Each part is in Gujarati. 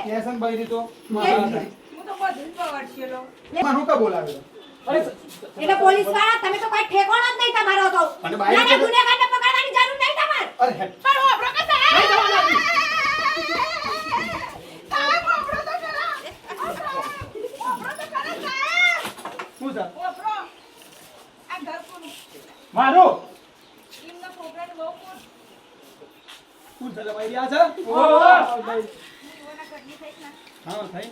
કેસન બૈરી તો હું તો બધું જ પવાડશેલો મારું કા બોલાવે અરે એટલે પોલીસ વાળા તમે તો કોઈ ઠેકાણો જ નહીં તમારો તો અને બાઈ ના ગુનેગારને પકડવાની જરૂર નહીં તમારે અરે હેડ પણ ઓબરો કે નહીં જવાના સાહેબ ઓબરો તો કરા ઓબરો તો કરા સાહેબ શું છે ઓબરો આ ઘર કોનું મારો એમના છોકરાને બહુ કોણ શું છે બૈરી આ છે ઓ ઓના ઘરની થઈ ના હા થઈ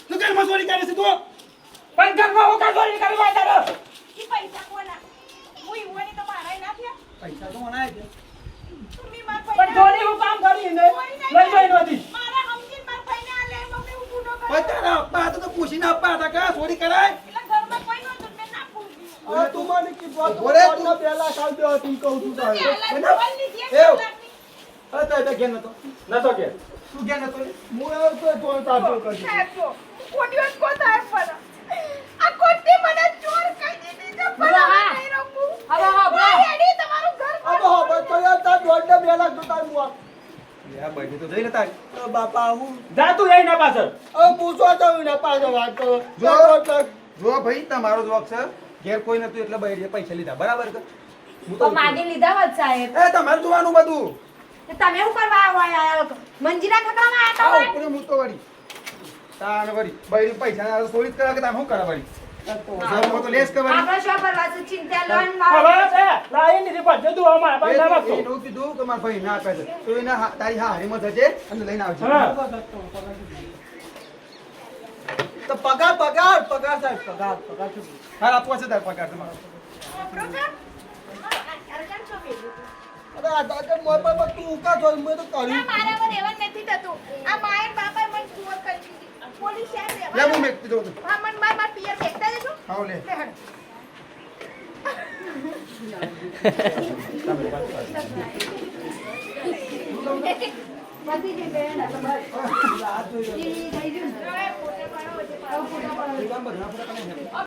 તું કેમ મજૂરી કરે છે તું પણ ઘરમાં હું કાઢવાની કરવા તારો ઈ પૈસા કોના હું ઈવોની તો મારાય ના થયા પૈસા તો મનાય છે તમે માર પણ પૈસા જોડી હું કામ કરીને લઈ જઈ નહોતી મારા હમજીન માર પૈસા આલે મમ્મી હું ગુનો કર્યો પણ તારા અપ્પા તો પૂછીને અપ્પા હતા કા ચોરી કરાય એટલે ઘરમાં કોઈ નહોતું મેં ના પૂછ્યું અરે તું મને કીધું તું પહેલા કાલ દે તું કહું તું પહેલા બોલ લીધી એવ. એક અરે તો એ ઘેર નતો નતો કે તું ઘેર નતો હું આવ્યો તો તાતો કરી સાહેબ જો ખોટી વાત કો સાહેબ પર આ ખોટી મને ચોર કહી દીધી છે પણ હવે નહીં રોકું હવે હા બો એડી તમારું ઘર અબો હો બસ તો યાર તાર દોડને 2 લાખ તો તાર મુઆ યા બૈરી તો જઈ લેતા બાપા હું જા તું એ ના પાછળ પૂછવા જાવ ને પાછો વાત કરો જો ભાઈ તમારો જોક છે ઘેર કોઈ નતું એટલે બૈરીએ પૈસા લીધા બરાબર કે હું તો માગી લીધા હોત સાહેબ એ તમારે જોવાનું બધું તો તમે શું કરવા આયા મંજીરા ખકડામાં આયા આ તો ઉપરે હું તો વળી તાન વળી બૈરી પૈસા ના થોડી જ કરા કે તમે શું કરા વળી જમો તો લેસ કે વળી આપણે શું કરવા છે ચિંતા લોન હવે છે લાઈ ની રીપટ જતું અમારા પાસે ના રાખતો એનું કીધું કે મારા ભાઈ ના કહે છે તો એને તારી હારીમાં જજે અને લઈને આવજે હા. તો પગાર સાહેબ પગાર હાર આપવા છે તાર પગાર તમારો ઓપરો કે અરજન છો બેબી અરે આ દાદા મોર પર તું ઉકા જોઈ મેં તો ના કર્યું મારા પર એવન નથી થતું આ માયર બાપા મને ચોર કરી દીધી પોલીસ શહેર લે રહેવા હું મેકતી દઉં છું. હા મન માર પિયર બેઠા દેજો આવ લે લે હડ બધી જે બેન આ જોઈ થઈ ગયું હવે પોતે કરો કામ બધા